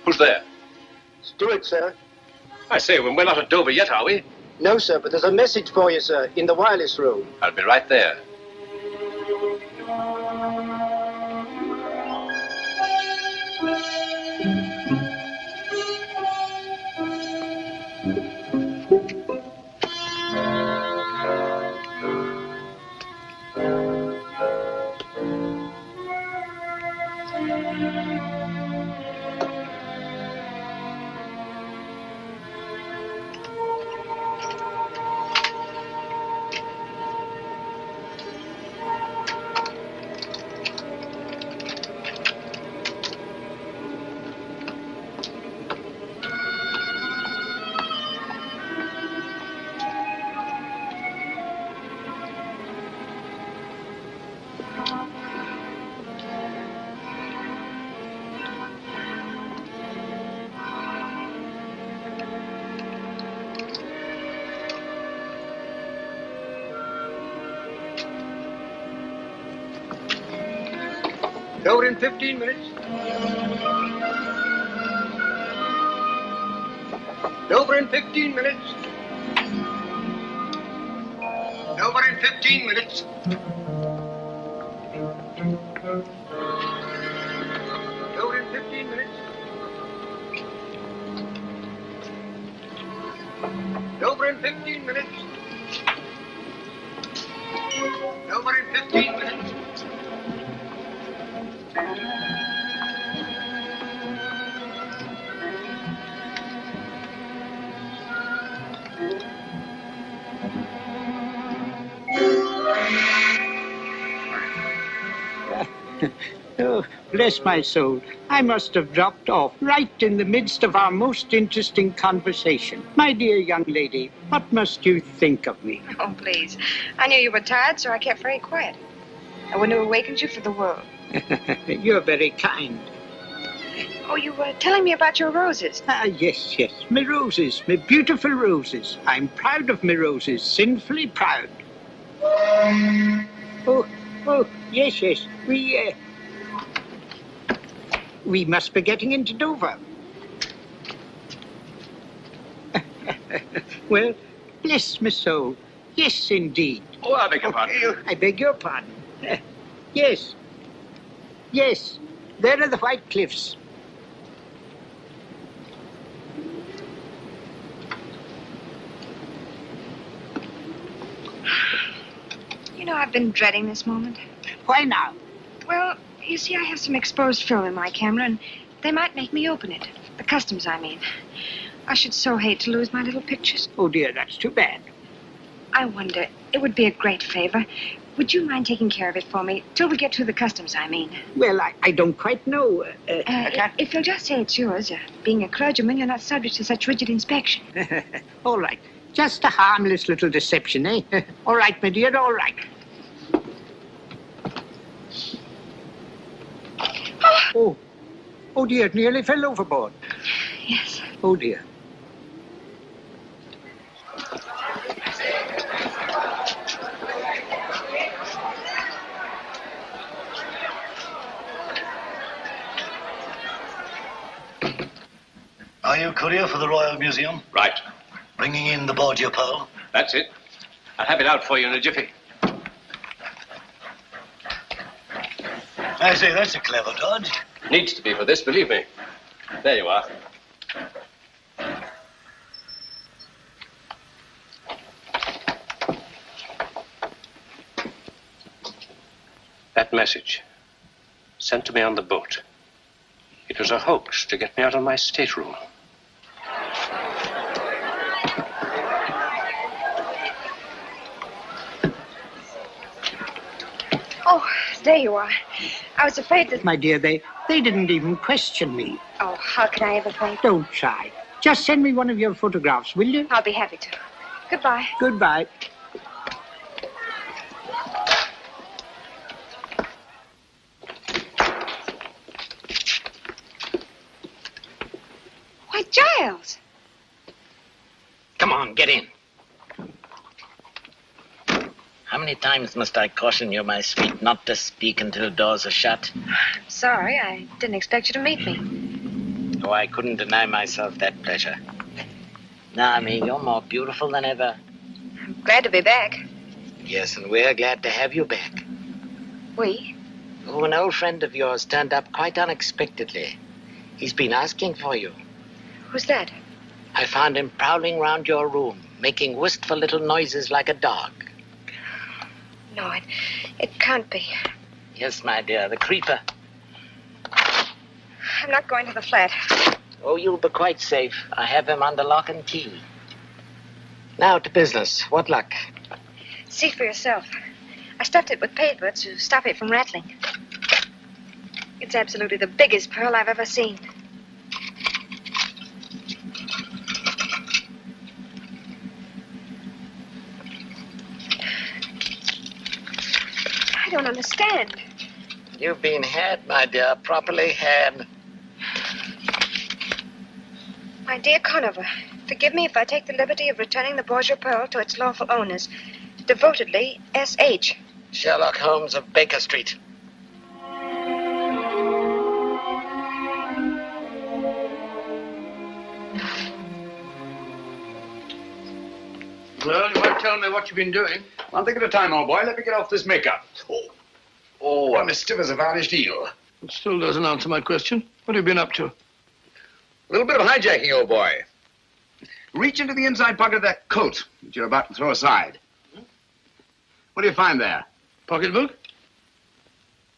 Who's there? Steward, sir. I say, we're not at Dover yet, are we? No, sir, but there's a message for you, sir, in the wireless room. I'll be right there. Over in 15 minutes. Over in 15 minutes. Over in 15 minutes. Over in 15 minutes. Over in 15 minutes. Over in 15 minutes. Oh, bless my soul. I must have dropped off right in the midst of our most interesting conversation. My dear young lady, what must you think of me? Oh, please. I knew you were tired, so I kept very quiet. I wouldn't have awakened you for the world. You're very kind. Oh, you were telling me about your roses. Yes, my roses, my beautiful roses. I'm proud of my roses, sinfully proud. Oh, yes, we must be getting into Dover. Well, bless my soul. Yes, indeed. Oh, I beg your pardon. I beg your pardon. Yes. There are the White Cliffs. You know, I've been dreading this moment. Why now? Well, you see, I have some exposed film in my camera, and they might make me open it. The customs, I mean. I should so hate to lose my little pictures. Oh, dear, that's too bad. I wonder, it would be a great favor. Would you mind taking care of it for me? Till we get through the customs, I mean. Well, I don't quite know. If you'll just say it's yours, being a clergyman, you're not subject to such rigid inspection. All right. Just a harmless little deception, eh? All right, my dear, all right. Oh, dear, it nearly fell overboard. Yes. Oh, dear. Are you courier for the Royal Museum? Right. Bringing in the Borgia Pearl? That's it. I'll have it out for you in a jiffy. I say, that's a clever dodge. Needs to be for this, believe me. There you are. That message. sent to me on the boat. It was a hoax to get me out of my stateroom. Oh, there you are. I was afraid that... My dear, they didn't even question me. Oh, how can I ever thank you? Don't try. Just send me one of your photographs, will you? I'll be happy to. Goodbye. Goodbye. Why, Giles! Come on, get in. How many times must I caution you, my sweet, not to speak until doors are shut? Sorry, I didn't expect you to meet me. Oh, I couldn't deny myself that pleasure. Now, Amy, you're more beautiful than ever. I'm glad to be back. Yes, and we're glad to have you back. We? Oh, an old friend of yours turned up quite unexpectedly. He's been asking for you. Who's that? I found him prowling round your room, making wistful little noises like a dog. No, it can't be. Yes, my dear, the creeper. I'm not going to the flat. Oh, you'll be quite safe. I have him under lock and key. Now to business. What luck? See for yourself. I stuffed it with paper to stop it from rattling. It's absolutely the biggest pearl I've ever seen. I don't understand. You've been had, my dear, properly had. My dear Conover, forgive me if I take the liberty of returning the Borgia Pearl to its lawful owners. Devotedly, S.H. Sherlock Holmes of Baker Street. Well, you won't tell me what you've been doing. One thing at a time, old boy. Let me get off this makeup. Oh, I'm as stiff as a varnished eel. It still doesn't answer my question. What have you been up to? A little bit of hijacking, old boy. Reach into the inside pocket of that coat that you're about to throw aside. What do you find there? Pocketbook?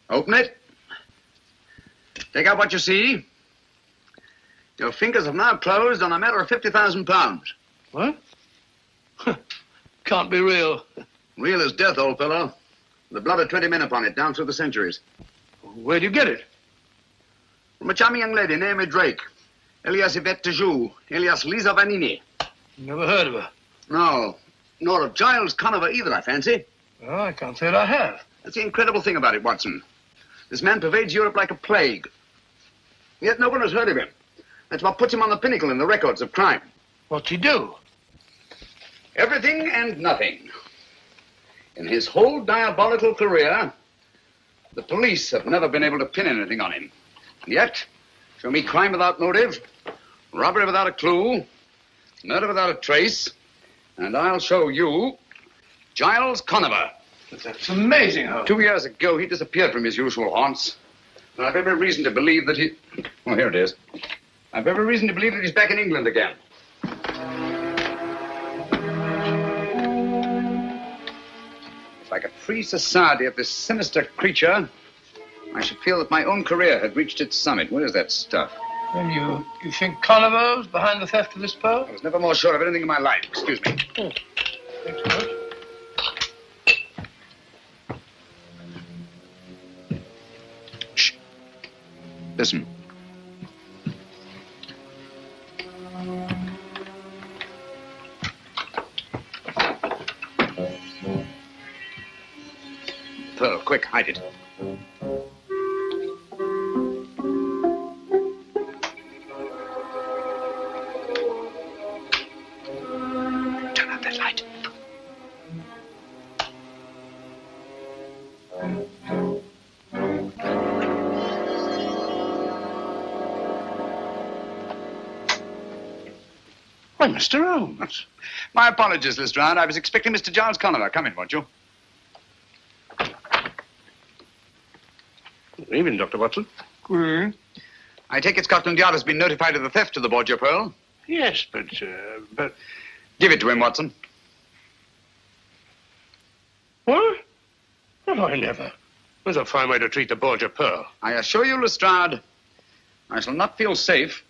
Open it. Take out what you see. Your fingers have now closed on a matter of £50,000. What? Can't be real. Real as death, old fellow. The blood of 20 men upon it, down through the centuries. Where'd you get it? From a charming young lady named Drake. Alias Yvette Joux, alias Lisa Vanini. Never heard of her. No, nor of Giles Conover either, I fancy. Oh, I can't say that I have. That's the incredible thing about it, Watson. This man pervades Europe like a plague. Yet no one has heard of him. That's what puts him on the pinnacle in the records of crime. What'd he do? Everything and nothing. In his whole diabolical career, the police have never been able to pin anything on him. And yet, show me crime without motive, robbery without a clue, murder without a trace, and I'll show you Giles Conover. That's amazing, Holmes. 2 years ago, he disappeared from his usual haunts. And I've every reason to believe that he... Oh, here it is. I've every reason to believe that he's back in England again. If I could free society of this sinister creature, I should feel that my own career had reached its summit. Where's that stuff? And you think Conover was behind the theft of this pearl? I was never more sure of anything in my life. Excuse me. Oh, thanks so much. Shh. Listen. Pearl, quick, hide it. Turn out that light. Why, Mr. Holmes. My apologies, Lestrade. I was expecting Mr. Giles Conover. Come in, won't you? Good evening, Dr. Watson. I take it Scotland Yard has been notified of the theft of the Borgia Pearl. Yes, but... Give it to him, Watson. What? Well, I never. That's a fine way to treat the Borgia Pearl. I assure you, Lestrade, I shall not feel safe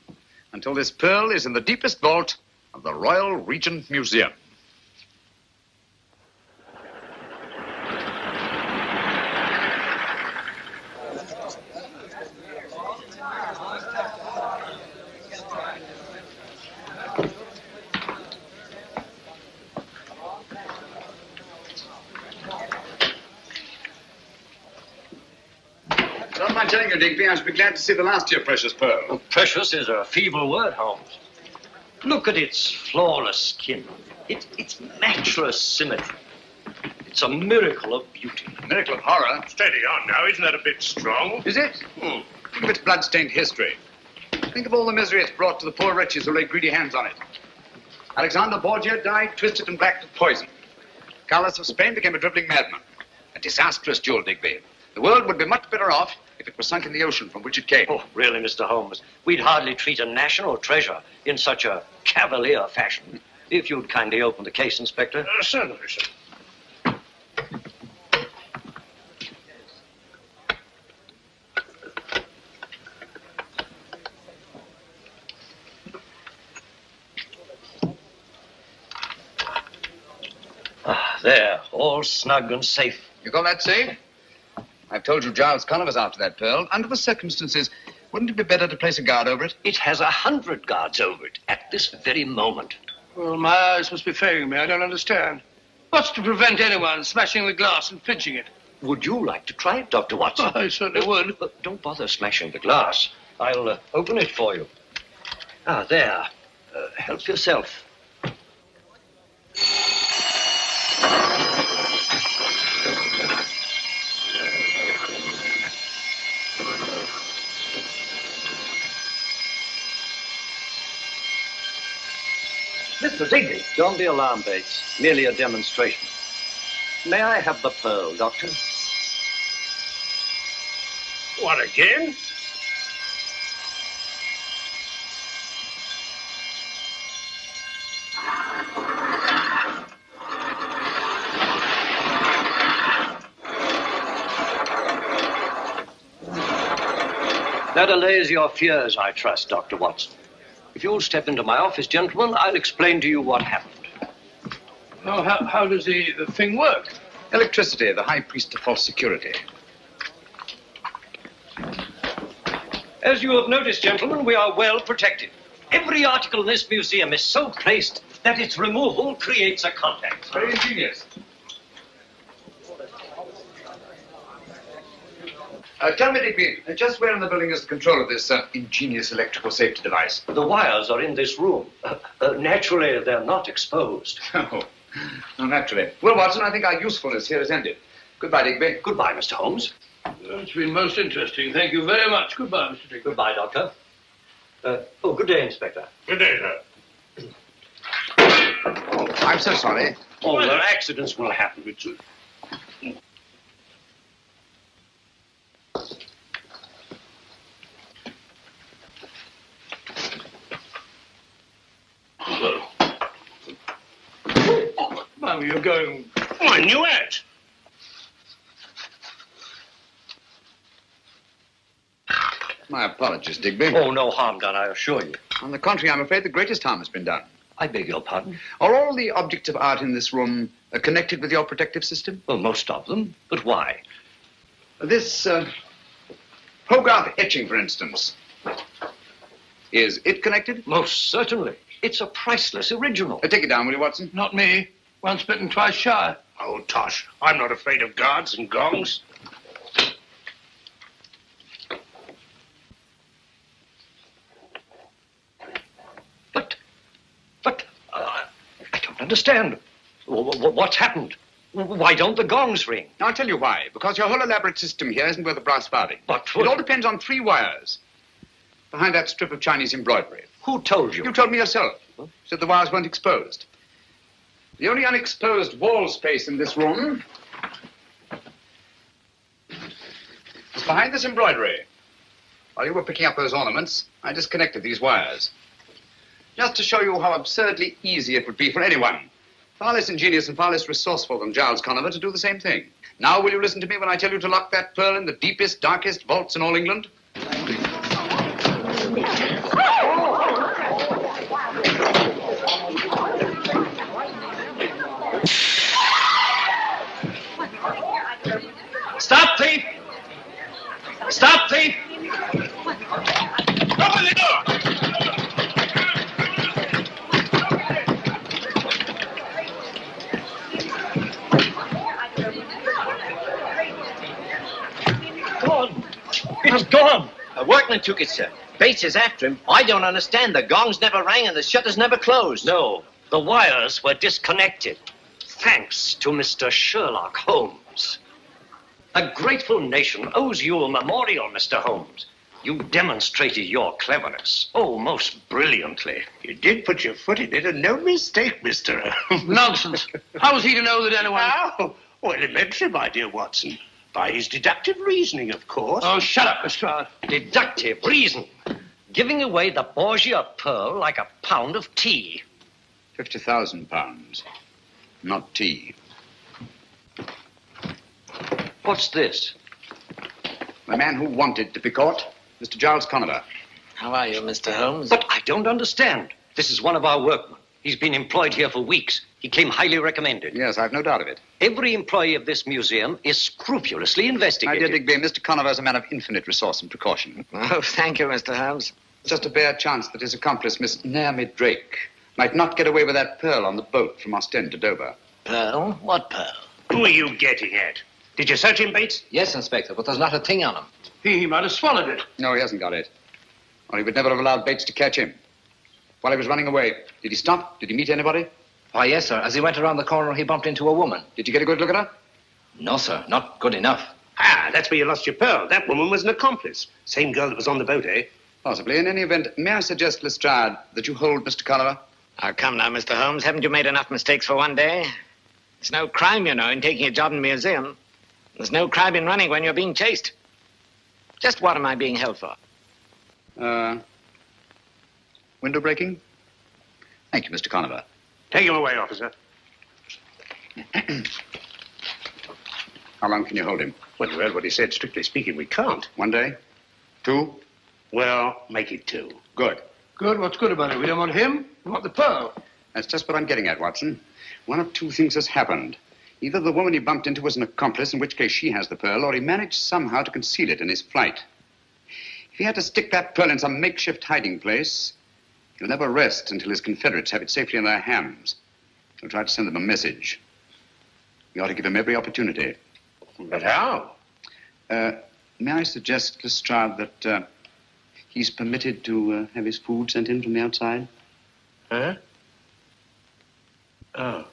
until this pearl is in the deepest vault of the Royal Regent Museum. Don't mind telling you, Digby, I should be glad to see the last of your precious pearl. Oh, precious is a feeble word, Holmes. Look at its flawless skin, its matchless symmetry. It's a miracle of beauty. A miracle of horror. Steady on now, isn't that a bit strong? Is it? Think of its blood-stained history. Think of all the misery it's brought to the poor wretches who laid greedy hands on it. Alexander Borgia died twisted and black with poison. Carlos of Spain became a dribbling madman. A disastrous duel, Digby. The world would be much better off if it was sunk in the ocean from which it came. Oh, really, Mr. Holmes? We'd hardly treat a national treasure in such a cavalier fashion. If you'd kindly open the case, Inspector. Certainly, sir. Ah, there, all snug and safe. You call that safe? I've told you Giles Conover's after that pearl. Under the circumstances, wouldn't it be better to place a guard over it? It has 100 guards over it at this very moment. Well, my eyes must be failing me. I don't understand. What's to prevent anyone smashing the glass and pinching it? Would you like to try it, Dr. Watson? I certainly would. But don't bother smashing the glass. I'll open it for you. Ah, there. Help yourself. Mr. Digby. Don't be alarmed, Bates. Merely a demonstration. May I have the pearl, Doctor? What, again? That allays your fears, I trust, Dr. Watson. If you'll step into my office, gentlemen, I'll explain to you what happened. Oh, how does the thing work? Electricity, the high priest of false security. As you have noticed, gentlemen, we are well protected. Every article in this museum is so placed that its removal creates a contact. Very ingenious. Tell me, Digby, just where in the building is the control of this ingenious electrical safety device? The wires are in this room. Naturally, they're not exposed. Oh, naturally. Well, Watson, I think our usefulness here is ended. Goodbye, Digby. Goodbye, Mr. Holmes. It's been most interesting. Thank you very much. Goodbye, Mr. Digby. Goodbye, Doctor. Good day, Inspector. Good day, sir. Oh, I'm so sorry. Oh, well, accidents will happen. Well, you're going... Oh, I knew it. My apologies, Digby. Oh, no harm done, I assure you. On the contrary, I'm afraid the greatest harm has been done. I beg your pardon? Are all the objects of art in this room connected with your protective system? Well, most of them. But why? This Hogarth etching, for instance. Is it connected? Most certainly. It's a priceless original. Take it down, will you, Watson? Not me. Once bitten, twice shy. Oh, tosh. I'm not afraid of guards and gongs. But I don't understand. What's happened? Why don't the gongs ring? I'll tell you why. Because your whole elaborate system here isn't worth a brass farthing. But it all depends on 3 wires. Behind that strip of Chinese embroidery. Who told you? You told me yourself. You said the wires weren't exposed. The only unexposed wall space in this room is behind this embroidery. While you were picking up those ornaments, I disconnected these wires. Just to show you how absurdly easy it would be for anyone Far less ingenious and far less resourceful than Giles Conover to do the same thing. Now will you listen to me when I tell you to lock that pearl in the deepest, darkest vaults in all England? Stop, thief! Stop, thief! Open the door! Gone. It's gone. A workman took it, sir. Bates is after him. I don't understand. The gongs never rang and the shutters never closed. No, the wires were disconnected. Thanks to Mr. Sherlock Holmes. A grateful nation owes you a memorial, Mr. Holmes. You demonstrated your cleverness. Oh, most brilliantly. You did put your foot in it, and no mistake, Mr. Nonsense. How was he to know that anyone... Oh, elementary, my dear Watson. By his deductive reasoning, of course. Oh, shut up, Lestrade. Deductive reason. Giving away the Borgia Pearl like a pound of tea. 50,000 pounds. Not tea. What's this? The man who wanted to be caught, Mr. Giles Conover. How are you, Mr. Holmes? But I don't understand. This is one of our workmen. He's been employed here for weeks. He came highly recommended. Yes, I've no doubt of it. Every employee of this museum is scrupulously My investigated. dear Digby, Mr. Conover is a man of infinite resource and precaution. Oh, thank you, Mr. Holmes. Just a bare chance that his accomplice, Miss Naomi Drake, might not get away with that pearl on the boat from Ostend to Dover. Pearl? What pearl? Who are you getting at? Did you search him, Bates? Yes, Inspector, but there's not a thing on him. He might have swallowed it. No, he hasn't got it. Or he would never have allowed Bates to catch him. While he was running away, did he stop? Did he meet anybody? Why, yes, sir. As he went around the corner, he bumped into a woman. Did you get a good look at her? No, sir. Not good enough. Ah, that's where you lost your pearl. That woman was an accomplice. Same girl that was on the boat, eh? Possibly. In any event, may I suggest, Lestrade, that you hold Mr. Conover? Oh, come now, Mr. Holmes. Haven't you made enough mistakes for one day? There's no crime, you know, in taking a job in a museum. There's no crime in running when you're being chased. Just what am I being held for? Window breaking? Thank you, Mr. Conover. Take him away, officer. How long can you hold him? Well, you heard what he said. Strictly speaking, we can't. 1 day? 2? Well, make it 2. Good. Good? What's good about it? We don't want him. We want the pearl. That's just what I'm getting at, Watson. One of two things has happened. Either the woman he bumped into was an accomplice, in which case she has the pearl, or he managed somehow to conceal it in his flight. If he had to stick that pearl in some makeshift hiding place, he'll never rest until his Confederates have it safely in their hands. He'll try to send them a message. We ought to give him every opportunity. But how? May I suggest, Lestrade, that he's permitted to have his food sent in from the outside? Huh? Oh.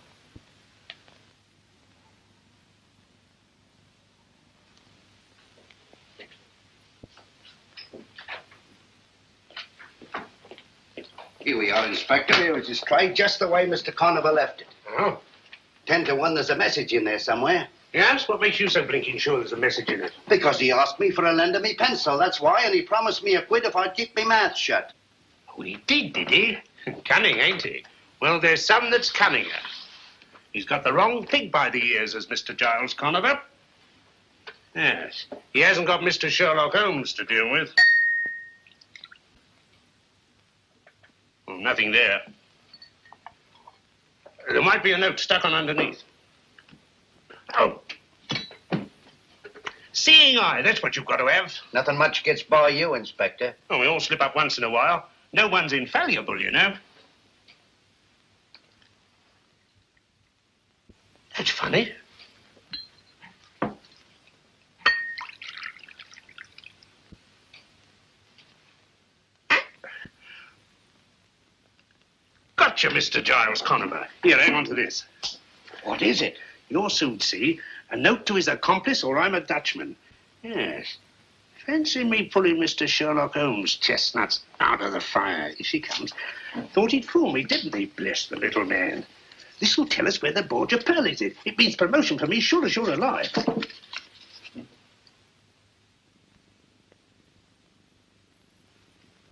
Here we are, Inspector. Here was his tray, just the way Mr. Conover left it. Oh. 10 to 1, there's a message in there somewhere. Yes? What makes you so blinking sure there's a message in it? Because he asked me for a lend of me pencil, that's why, and he promised me a quid if I'd keep me mouth shut. Oh, he did he? Cunning, ain't he? Well, there's some that's cunninger. He's got the wrong pig by the ears, as Mr. Giles Conover. Yes. He hasn't got Mr. Sherlock Holmes to deal with. Well, nothing there. There might be a note stuck on underneath. Oh. Seeing eye, that's what you've got to have. Nothing much gets by you, Inspector. Oh, we all slip up once in a while. No one's infallible, you know. That's funny. Gotcha, Mr. Giles Conover. Here, hang on to this. What is it? You'll soon see. A note to his accomplice, or I'm a Dutchman. Yes. Fancy me pulling Mr. Sherlock Holmes' chestnuts out of the fire. Here she comes. Thought he'd fool me, didn't he? Bless the little man. This will tell us where the Borgia Pearl is. It means promotion for me, sure as you're alive.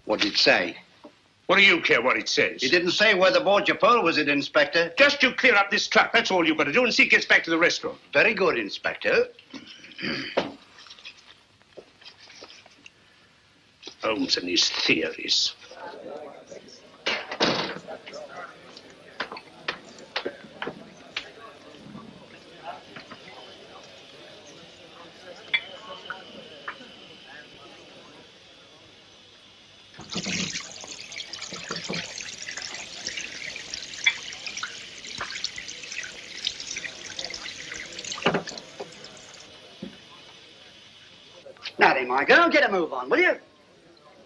What did it say? What do you care what it says? He didn't say where the Borgia Pearl was, it, Inspector. Just you clear up this truck. That's all you've got to do, and see it gets back to the restaurant. Very good, Inspector. Holmes and his theories. Now then, my girl, get a move on, will you?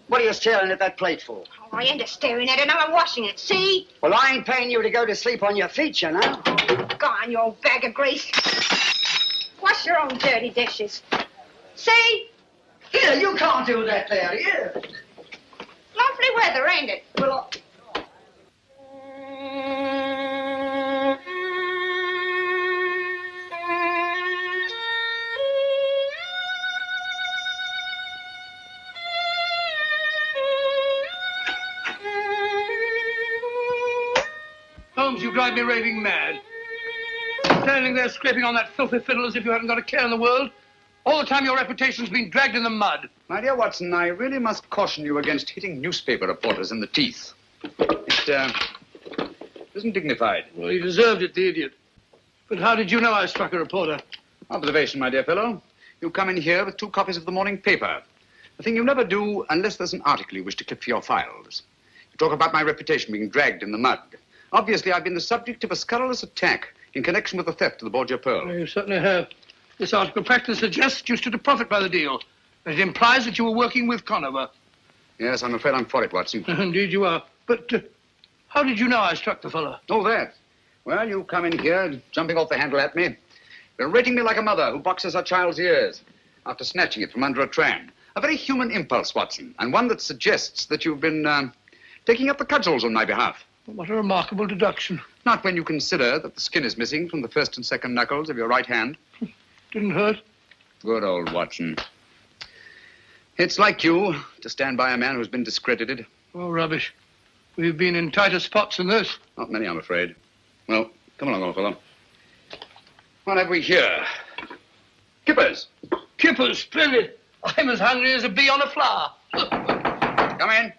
What are you staring at that plate for? Oh, I ain't a staring at it. Now I'm washing it. See? Well, I ain't paying you to go to sleep on your feet, you know. Go on, you old bag of grease. Wash your own dirty dishes. See? Here, you can't do that there, here. Lovely weather, ain't it? Well, Holmes, you drive me raving mad. Standing there scraping on that filthy fiddle as if you hadn't got a care in the world. All the time your reputation's been dragged in the mud. My dear Watson, I really must caution you against hitting newspaper reporters in the teeth. It isn't dignified. Well, he deserved it, the idiot. But how did you know I struck a reporter? Observation, my dear fellow. You come in here with 2 copies of the morning paper. A thing you never do unless there's an article you wish to clip for your files. You talk about my reputation being dragged in the mud. Obviously, I've been the subject of a scurrilous attack in connection with the theft of the Borgia Pearl. You certainly have. This article practically suggests you stood to profit by the deal. And it implies that you were working with Conover. Yes, I'm afraid I'm for it, Watson. Indeed you are. But how did you know I struck the fellow? Oh, that. Well, you come in here, jumping off the handle at me, berating me like a mother who boxes her child's ears after snatching it from under a tram. A very human impulse, Watson, and one that suggests that you've been taking up the cudgels on my behalf. What a remarkable deduction. Not when you consider that the skin is missing from the first and second knuckles of your right hand. Didn't hurt? Good old Watson. It's like you to stand by a man who's been discredited. Oh, rubbish. We've been in tighter spots than this. Not many, I'm afraid. Well, come along, old fellow. What have we here? Kippers. Kippers, splendid. I'm as hungry as a bee on a flower. Come in.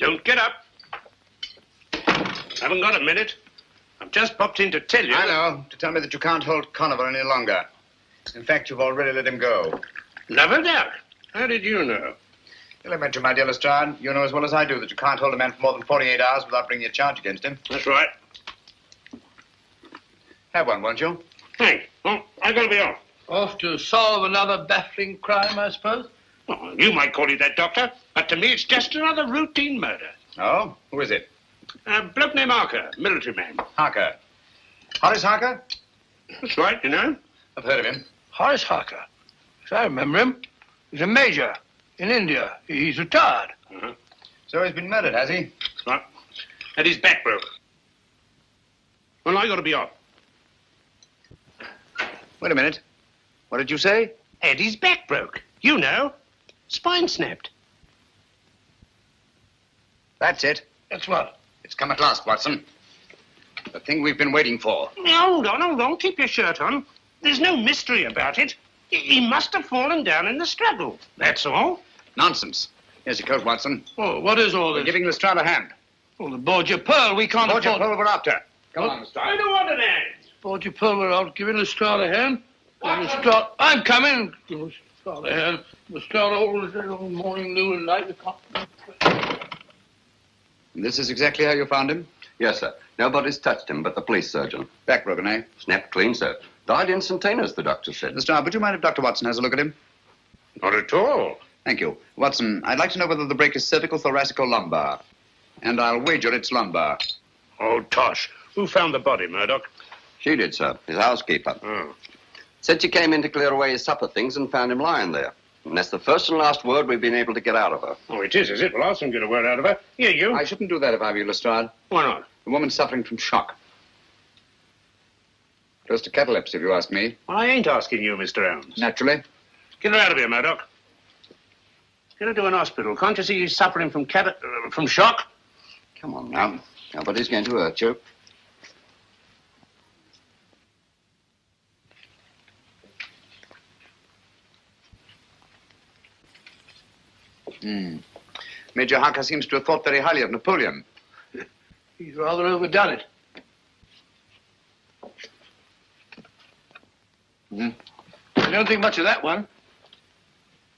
Don't get up. Haven't got a minute. I've just popped in to tell you. I know. To tell me that you can't hold Conover any longer. In fact, you've already let him go. Never doubt. How did you know? Elementary, my dear Lestrade. You know as well as I do that you can't hold a man for more than 48 hours without bringing a charge against him. That's right. Have one, won't you? Thanks. Well, I've got to be off. Off to solve another baffling crime, I suppose? Oh, you might call it that, Doctor. But to me, it's just another routine murder. Oh? Who is it? A bloke named Harker, military man. Harker. Horace Harker? That's right, you know. I've heard of him. Horace Harker. Yes, I remember him. He's a major in India. He's retired. Uh-huh. So he's been murdered, has he? Right. And his back broke. Well, I got to be off. Wait a minute. What did you say? Eddie's back broke. You know. Spine snapped. That's it. That's what? It's come at last, Watson. The thing we've been waiting for. Hold on. Keep your shirt on. There's no mystery about it. He must have fallen down in the struggle. That's all. Nonsense. Here's your coat, Watson. Oh, what is all We're this? giving Lestrade a hand. Oh, the Borgia Pearl. We can't Borgia afford... Pearl we're after. Come on, Lestrade. I don't want an hand. Borgia Pearl, we're out giving Lestrade a hand. Lestrade... I'm coming. Give Lestrade a hand. Lestrade all morning, noon, and night. We can't... And this is exactly how you found him? Yes, sir. Nobody's touched him but the police surgeon. Back broken, eh? Snapped clean, sir. Died instantaneous, the doctor said. Lestrade, would you mind if Dr. Watson has a look at him? Not at all. Thank you. Watson, I'd like to know whether the break is cervical, thoracic, or lumbar. And I'll wager it's lumbar. Oh, tosh. Who found the body, Murdoch? She did, sir. His housekeeper. Oh. Said she came in to clear away his supper things and found him lying there. And that's the first and last word we've been able to get out of her. Oh, it is it? Well, I'll soon get a word out of her. Here, you. I shouldn't do that if I were you, Lestrade. Why not? The woman's suffering from shock. Close to catalepsy, if you ask me. Well, I ain't asking you, Mr. Holmes. Naturally. Get her out of here, Murdoch. Get her to an hospital. Can't you see he's suffering from shock? Come on now. Nobody's going to hurt you. Major Harker seems to have thought very highly of Napoleon. He's rather overdone it. I don't think much of that one.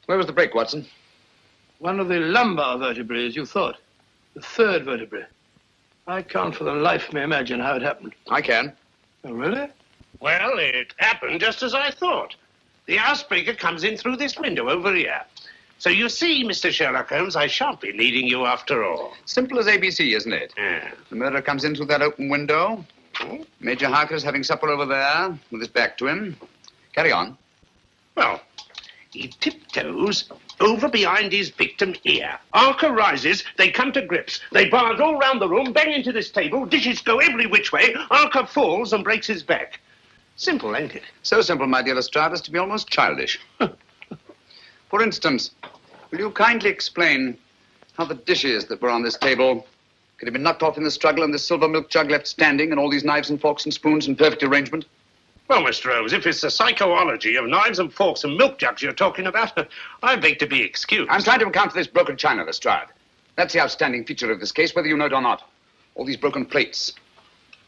Where was the break, Watson? One of the lumbar vertebrae, as you thought. The third vertebrae. I can't for the life of me imagine how it happened. I can. Oh, really? Well, it happened just as I thought. The housebreaker comes in through this window over here. So you see, Mr. Sherlock Holmes, I shan't be needing you after all. Simple as ABC, isn't it? Yeah. The murderer comes in through that open window. Major Harker's having supper over there with his back to him. Carry on. Well, he tiptoes over behind his victim here. Harker rises, they come to grips. They barge all round the room, bang into this table, dishes go every which way. Harker falls and breaks his back. Simple, ain't it? So simple, my dear Lestrade, as to be almost childish. For instance, will you kindly explain how the dishes that were on this table could have been knocked off in the struggle and this silver milk jug left standing and all these knives and forks and spoons in perfect arrangement? Well, Mr. Holmes, if it's the psychology of knives and forks and milk jugs you're talking about, I beg to be excused. I'm trying to account for this broken china, Lestrade. That's the outstanding feature of this case, whether you know it or not. All these broken plates,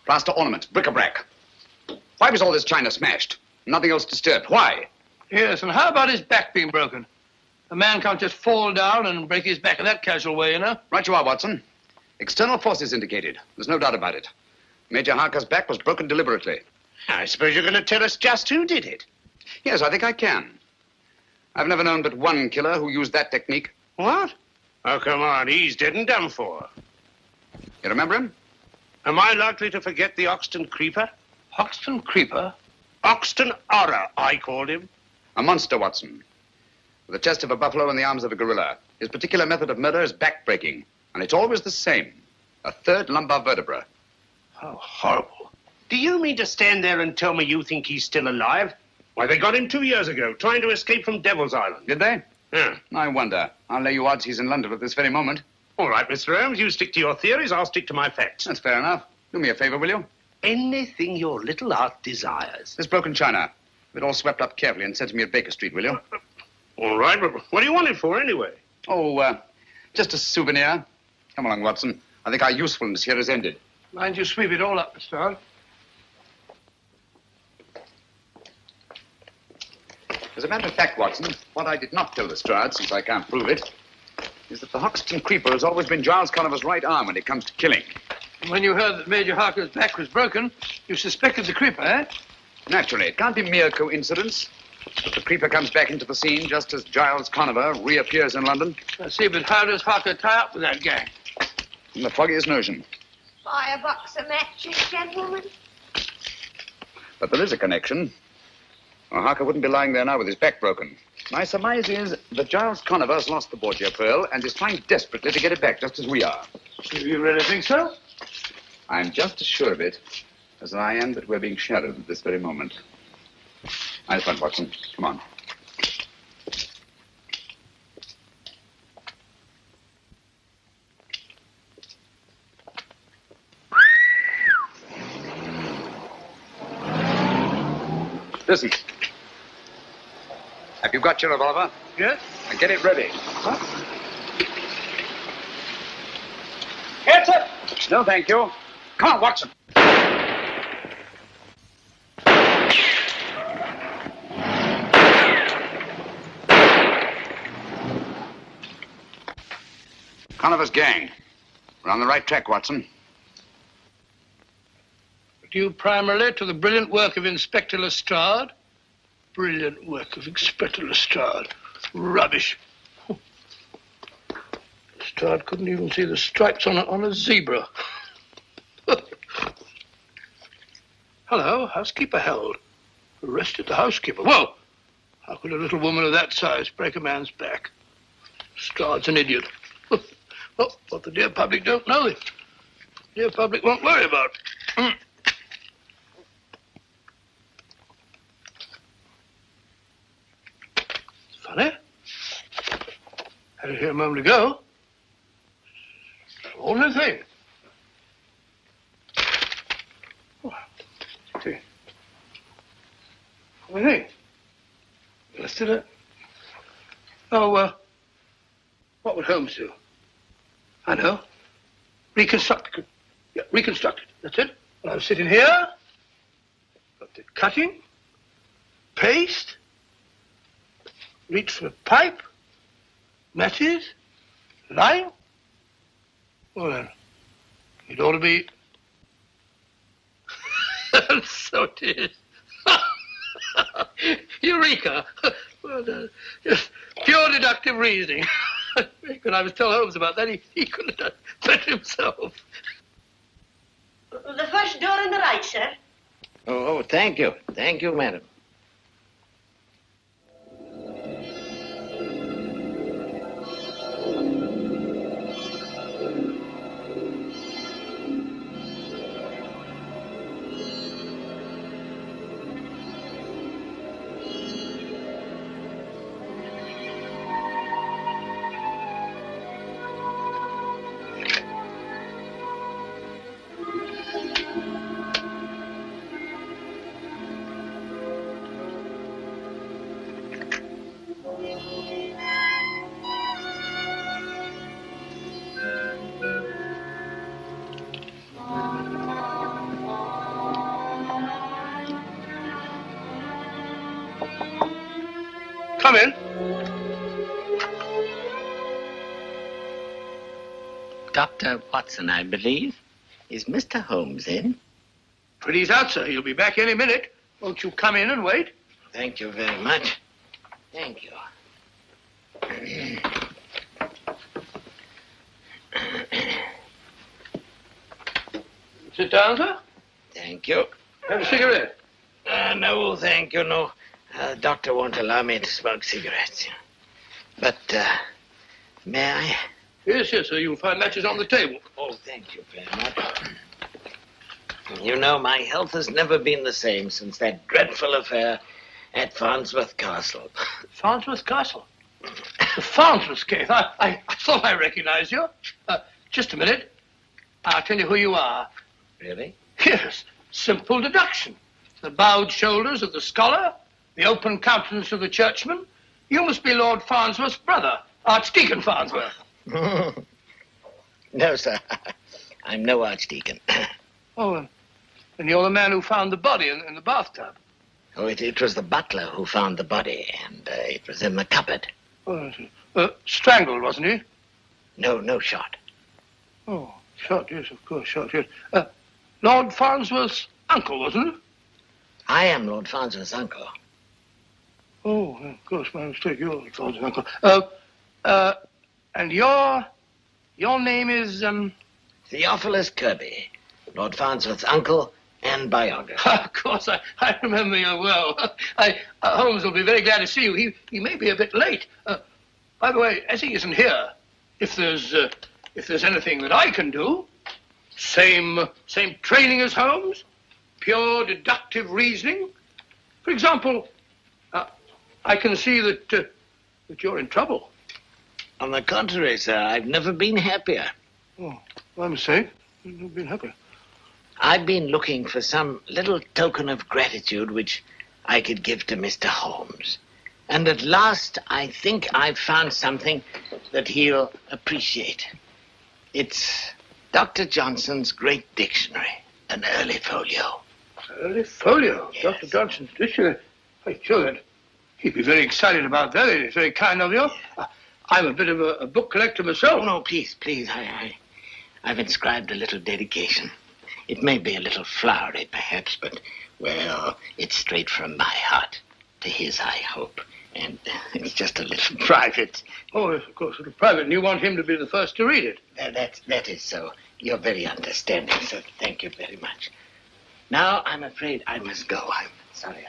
plaster ornaments, bric-a-brac. Why was all this china smashed? Nothing else disturbed. Why? Yes, and how about his back being broken? A man can't just fall down and break his back in that casual way, you know? Right you are, Watson. External forces indicated. There's no doubt about it. Major Harker's back was broken deliberately. I suppose you're going to tell us just who did it. Yes, I think I can. I've never known but one killer who used that technique. What? Oh, come on, he's dead and done for. You remember him? Am I likely to forget the Oxton Creeper? Hoxton Creeper? Oxton Horror, I called him. A monster, Watson. With the chest of a buffalo and the arms of a gorilla. His particular method of murder is back-breaking. And it's always the same. A third lumbar vertebra. How horrible. Do you mean to stand there and tell me you think he's still alive? Why, they got him 2 years ago, trying to escape from Devil's Island. Did they? Yeah. I wonder. I'll lay you odds he's in London at this very moment. All right, Mr. Holmes, you stick to your theories, I'll stick to my facts. That's fair enough. Do me a favor, will you? Anything your little heart desires. This broken china. Have it all swept up carefully and sent to me at Baker Street, will you? All right, but what do you want it for anyway? Oh, just a souvenir. Come along, Watson. I think our usefulness here is ended. Mind you sweep it all up, Mr. Hart. As a matter of fact, Watson, what I did not tell Lestrade, since I can't prove it, is that the Hoxton Creeper has always been Giles Conover's right arm when it comes to killing. When you heard that Major Harker's back was broken, you suspected the Creeper, eh? Naturally, it can't be mere coincidence that the Creeper comes back into the scene just as Giles Conover reappears in London. I see, but how does Harker tie up with that gang? In the foggiest notion. Buy a box of matches, gentlemen. But there is a connection. Well, Harker wouldn't be lying there now with his back broken. My surmise is that Giles Conover has lost the Borgia Pearl and is trying desperately to get it back, just as we are. You really think so? I'm just as sure of it as I am that we're being shadowed at this very moment. Nice one, Watson. Come on. Listen. Have you got your revolver? Yes. Now get it ready. Huh? Get it! No, thank you. Come on, Watson. Conover's gang. We're on the right track, Watson. Due primarily to the brilliant work of Inspector Lestrade. Brilliant work of Inspector Lestrade. Rubbish. Lestrade couldn't even see the stripes on a zebra. Hello, housekeeper held. Arrested the housekeeper. Whoa! How could a little woman of that size break a man's back? Lestrade's an idiot. Well, what the dear public don't know, the dear public won't worry about. Funny. Had it here a moment ago. Only thing. Oh, see. Only thing. Listed it. Oh, what would Holmes do? I know. Reconstruct. Yeah, reconstruct it. That's it. Well, I'm sitting here. Got the cutting. Paste. Reach for a pipe. Matches. Line. Well, then, it ought to be... So it is. Eureka! Well, just pure deductive reasoning. When I was telling Holmes about that, he could have done better himself. The first door on the right, sir. Oh, thank you. Thank you, madam. Come in. Dr. Watson, I believe. Is Mr. Holmes in? Pretty's out, sir. He'll be back any minute. Won't you come in and wait? Thank you very much. Thank you. Sit down, sir. Thank you. Have a cigarette. No, thank you, no. Doctor won't allow me to smoke cigarettes. But, may I? Yes, yes, sir. You'll find matches on the table. Oh, thank you very much. You know, my health has never been the same since that dreadful affair at Farnsworth Castle. Farnsworth Castle? The Farnsworth case. I thought I recognized you. Just a minute. I'll tell you who you are. Really? Yes. Simple deduction. The bowed shoulders of the scholar, the open countenance of the churchman. You must be Lord Farnsworth's brother, Archdeacon Farnsworth. No, sir. I'm no archdeacon. Oh, and you're the man who found the body in the bathtub. Oh, it was the butler who found the body, and it was in the cupboard. Oh, strangled, wasn't he? No shot. Oh, shot, yes, of course, shot, yes. Lord Farnsworth's uncle, wasn't it? I am Lord Farnsworth's uncle. Oh, of course, my mistake. You're Lord Farnsworth's uncle. And your name is, Theophilus Kirby, Lord Farnsworth's uncle and biographer. Of course, I remember you well. Holmes will be very glad to see you. He may be a bit late. By the way, as he isn't here, if there's anything that I can do, same training as Holmes, pure deductive reasoning. For example, I can see that you're in trouble. On the contrary, sir, I've never been happier. Oh, my mistake. You've never been happier. I've been looking for some little token of gratitude which I could give to Mr. Holmes. And at last, I think I've found something that he'll appreciate. It's Dr. Johnson's great dictionary, an early folio. Early folio? Yes. Dr. Johnson's dictionary? I'm sure that he'd be very excited about that. It's very kind of you. I'm a bit of a book collector myself. Oh, no, please. I've inscribed a little dedication. It may be a little flowery, perhaps, but, well, it's straight from my heart to his, I hope. And it's just a little private. Oh, yes, of course, a little private. And you want him to be the first to read it? That is so. You're very understanding, sir. Thank you very much. Now, I'm afraid I must go. I'm sorry.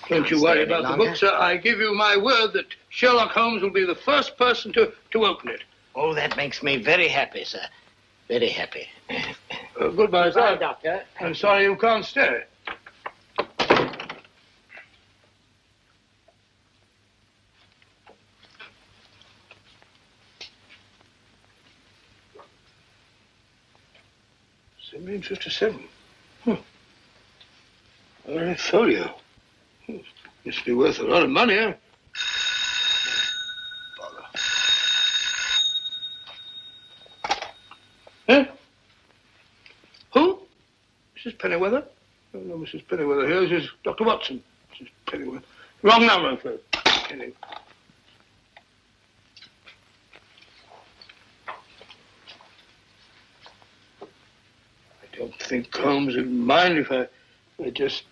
Don't you worry about the book, sir. I give you my word that Sherlock Holmes will be the first person to open it. Oh, that makes me very happy, sir. Very happy. Goodbye, sir. Goodbye, Doctor. I'm sorry you can't stay. 1757. A folio. Must be worth a lot of money, eh? Bother. Eh? Who? Mrs. Pennyweather? Oh, no, Mrs. Pennyweather here. This is Dr. Watson. Mrs. Pennyweather. Wrong number, folks. Penny. I don't think Holmes would mind if I just...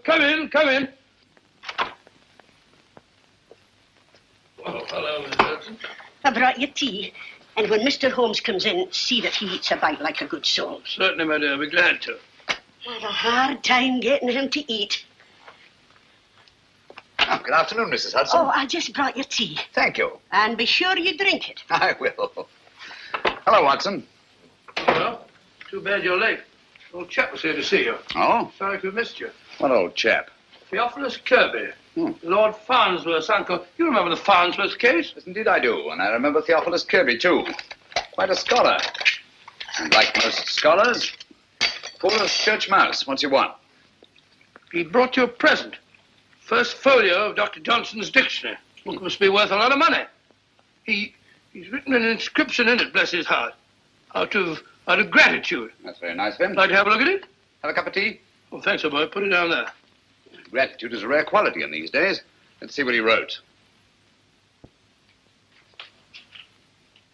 come in, come in. Oh, hello, Miss Hudson. I brought you tea. And when Mr. Holmes comes in, see that he eats a bite like a good soul. Certainly, my dear. I'll be glad to. I had a hard time getting him to eat. Oh, good afternoon, Mrs. Hudson. Oh, I just brought you tea. Thank you. And be sure you drink it. I will. Hello, Watson. Well, too bad you're late. Old chap was here to see you. Oh? Sorry to have missed you. What old chap? Theophilus Kirby. Lord Farnsworth's uncle. You remember the Farnsworth case? Yes, indeed I do. And I remember Theophilus Kirby, too. Quite a scholar. And like most scholars, full of church mouse. What's he want? He brought you a present. First folio of Dr. Johnson's dictionary. Book must be worth a lot of money. He's written an inscription in it, bless his heart. Out of gratitude. That's very nice of him. Like to have a look at it? Have a cup of tea? Oh, thanks, boy. Put it down there. Gratitude is a rare quality in these days. Let's see what he wrote.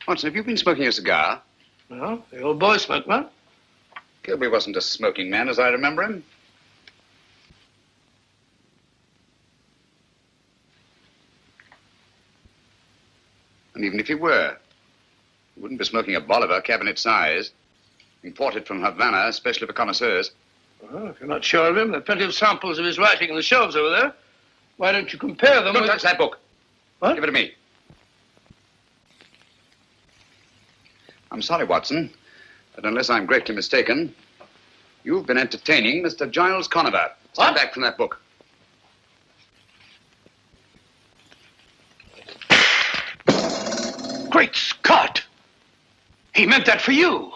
Watson, have you been smoking a cigar? No, the old boy smoked one. Kirby wasn't a smoking man, as I remember him. And even if he were, he wouldn't be smoking a Bolivar, cabinet size, imported from Havana, especially for connoisseurs. Well, if you're not sure of him, there are plenty of samples of his writing on the shelves over there. Why don't you compare them Don't with... touch that book. What? Give it to me. I'm sorry, Watson, but unless I'm greatly mistaken, you've been entertaining Mr. Giles Conover. Stand back from that book. Great Scott! He meant that for you.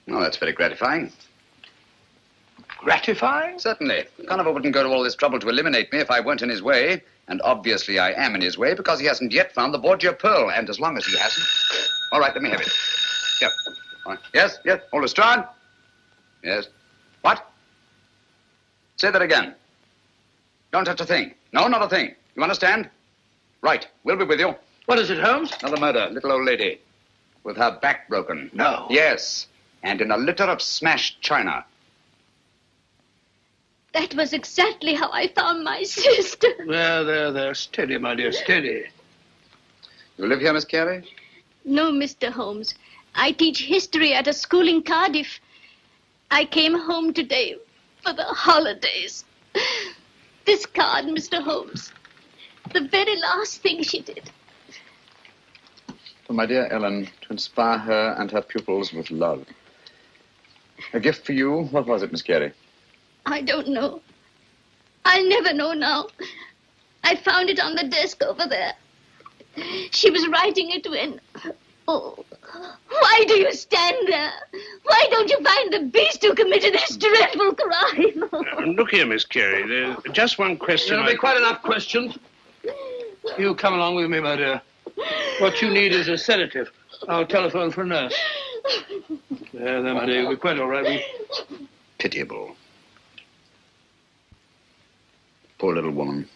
Oh, that's very gratifying. Gratifying? Certainly. Conover wouldn't go to all this trouble to eliminate me if I weren't in his way. And obviously I am in his way because he hasn't yet found the Borgia Pearl. And as long as he hasn't... All right, let me have it. Here. All right. Yes, yes. Hold a stride. Yes. What? Say that again. Don't touch a thing. No, not a thing. You understand? Right. We'll be with you. What is it, Holmes? Another murder. Little old lady. With her back broken. No. Yes. And in a litter of smashed china. That was exactly how I found my sister. There. Steady, my dear, steady. You live here, Miss Carey? No, Mr. Holmes. I teach history at a school in Cardiff. I came home today for the holidays. This card, Mr. Holmes. The very last thing she did. For my dear Ellen, to inspire her and her pupils with love. A gift for you. What was it, Miss Carey? I don't know. I'll never know now. I found it on the desk over there. She was writing it when... Oh, why do you stand there? Why don't you find the beast who committed this dreadful crime? Look here, Miss Carey. There's just one question. There'll be quite enough questions. You come along with me, my dear. What you need is a sedative. I'll telephone for a nurse. There, my dear. You'll be quite all right. Pitiable. Poor little woman.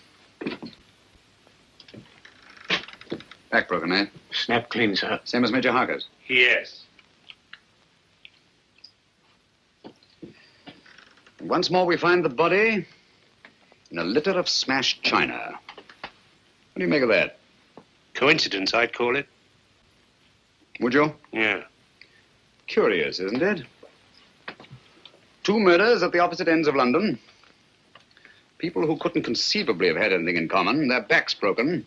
Back broken, eh? Snap clean, sir. Same as Major Harker's. Yes. Once more we find the body in a litter of smashed china. What do you make of that? Coincidence, I'd call it. Would you? Yeah. Curious, isn't it? 2 murders at the opposite ends of London. People who couldn't conceivably have had anything in common, their backs broken,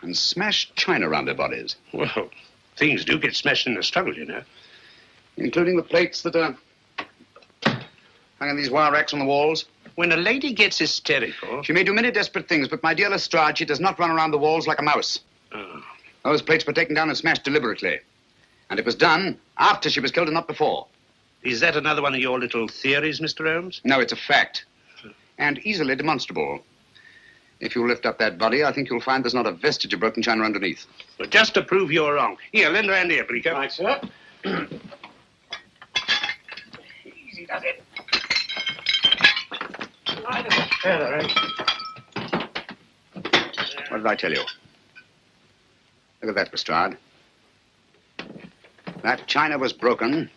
and smashed china around their bodies. Well, things do get smashed in the struggle, you know. Including the plates that are hung in these wire racks on the walls. When a lady gets hysterical... She may do many desperate things, but my dear Lestrade, she does not run around the walls like a mouse. Oh. Those plates were taken down and smashed deliberately. And it was done after she was killed and not before. Is that another one of your little theories, Mr. Holmes? No, it's a fact. And easily demonstrable. If you lift up that body, I think you'll find there's not a vestige of broken china underneath. Well, just to prove you're wrong. Here, lend a hand here, Bleeker. Right, sir. Easy does it. What did I tell you? Look at that, Lestrade. That china was broken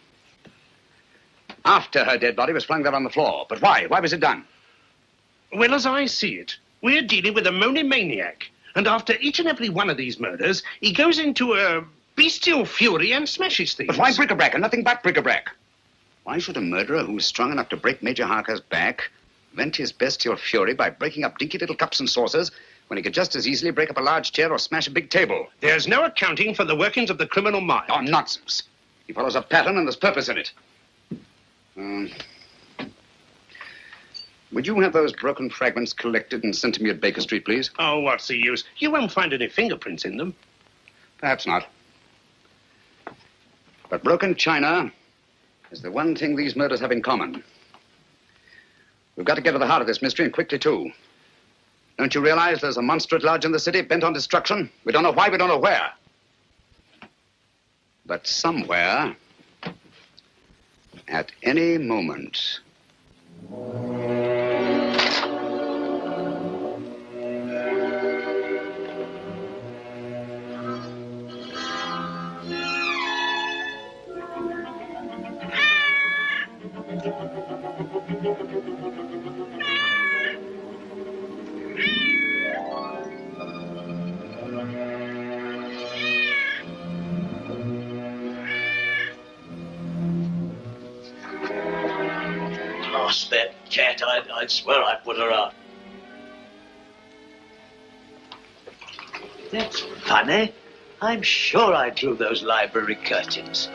after her dead body was flung there on the floor. But why? Why was it done? Well, as I see it, we're dealing with a monomaniac. And after each and every one of these murders, he goes into a bestial fury and smashes things. But why bric-a-brac and nothing but bric-a-brac? Why should a murderer who is strong enough to break Major Harker's back vent his bestial fury by breaking up dinky little cups and saucers when he could just as easily break up a large chair or smash a big table? There's no accounting for the workings of the criminal mind. Oh, nonsense. He follows a pattern and there's purpose in it. Would you have those broken fragments collected and sent to me at Baker Street, please? Oh, what's the use? You won't find any fingerprints in them. Perhaps not. But broken china is the one thing these murders have in common. We've got to get to the heart of this mystery, and quickly, too. Don't you realize there's a monster at large in the city, bent on destruction? We don't know why, we don't know where. But somewhere, at any moment... Lost that cat. I'd swear I put her out. That's funny. I'm sure I drew those library curtains.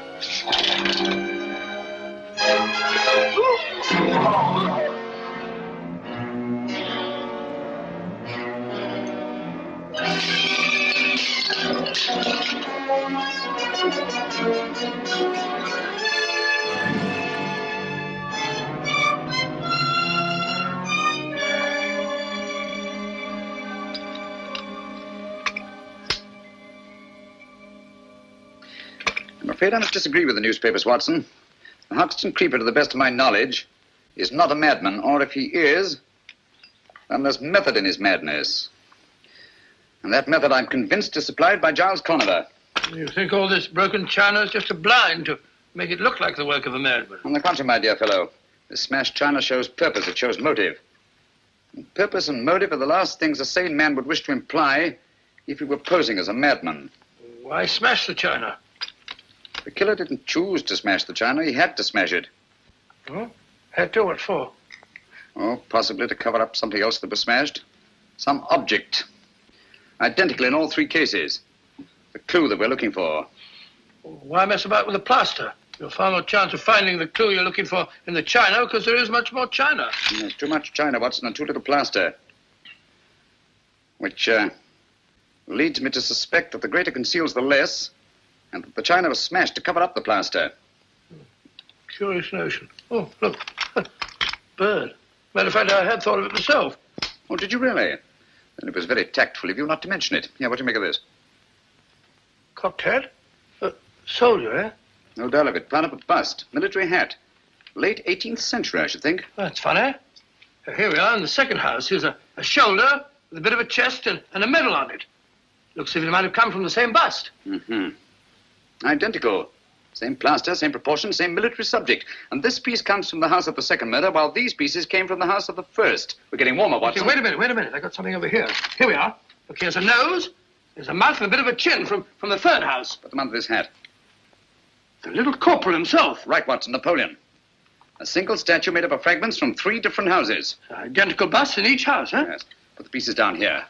I'm afraid I must disagree with the newspapers, Watson. The Hoxton Creeper, to the best of my knowledge, is not a madman, or if he is, then there's method in his madness. And that method, I'm convinced, is supplied by Giles Conover. You think all this broken china is just a blind to make it look like the work of a madman? On the contrary, my dear fellow, this smashed china shows purpose, it shows motive. And purpose and motive are the last things a sane man would wish to imply if he were posing as a madman. Why smash the china? The killer didn't choose to smash the china, he had to smash it. Oh? Had to? What for? Oh, possibly to cover up something else that was smashed. Some object. Identical in all three cases. The clue that we're looking for. Why mess about with the plaster? You'll find more chance of finding the clue you're looking for in the china because there is much more china. There's too much china, Watson, and too little plaster. Which leads me to suspect that the greater conceals the less, and that the china was smashed to cover up the plaster. Curious notion. Oh, look. Bird. Matter of fact, I had thought of it myself. Oh, did you really? Then it was very tactful of you not to mention it. Here, what do you make of this? Cocked hat? Soldier, eh? No doubt of it. Plant up a bust. Military hat. Late 18th century, I should think. That's funny. Here we are in the second house. Here's a shoulder with a bit of a chest and a medal on it. Looks as if it might have come from the same bust. Mm-hmm. Identical. Same plaster, same proportion, same military subject. And this piece comes from the house of the second murder, while these pieces came from the house of the first. We're getting warmer, Watson. Okay, wait a minute. I got something over here. Here we are. Look, here's a nose. There's a mouth and a bit of a chin from the third house. Put them under this hat. The little corporal himself. Right, Watson, Napoleon. A single statue made up of fragments from 3 different houses. Identical busts in each house, huh? Yes. Put the pieces down here.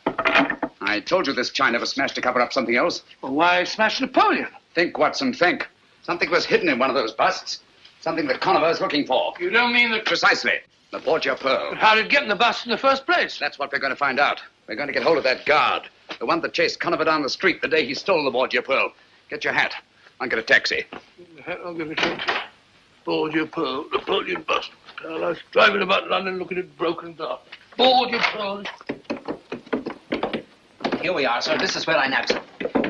I told you this china was smashed to cover up something else. Well, why smash Napoleon? Think, Watson, think. Something was hidden in one of those busts. Something that Conover is looking for. You don't mean that... Precisely. The Borgia Pearl. But how did it get in the bust in the first place? That's what we're going to find out. We're going to get hold of that guard. The one that chased Conover down the street the day he stole the Borgia Pearl. Get your hat. I'll get a taxi. I'll give it to you. Borgia Pearl, Napoleon bust. I was driving about London looking at broken glass. Borgia Pearl. Here we are, sir. This is where I nabbed him.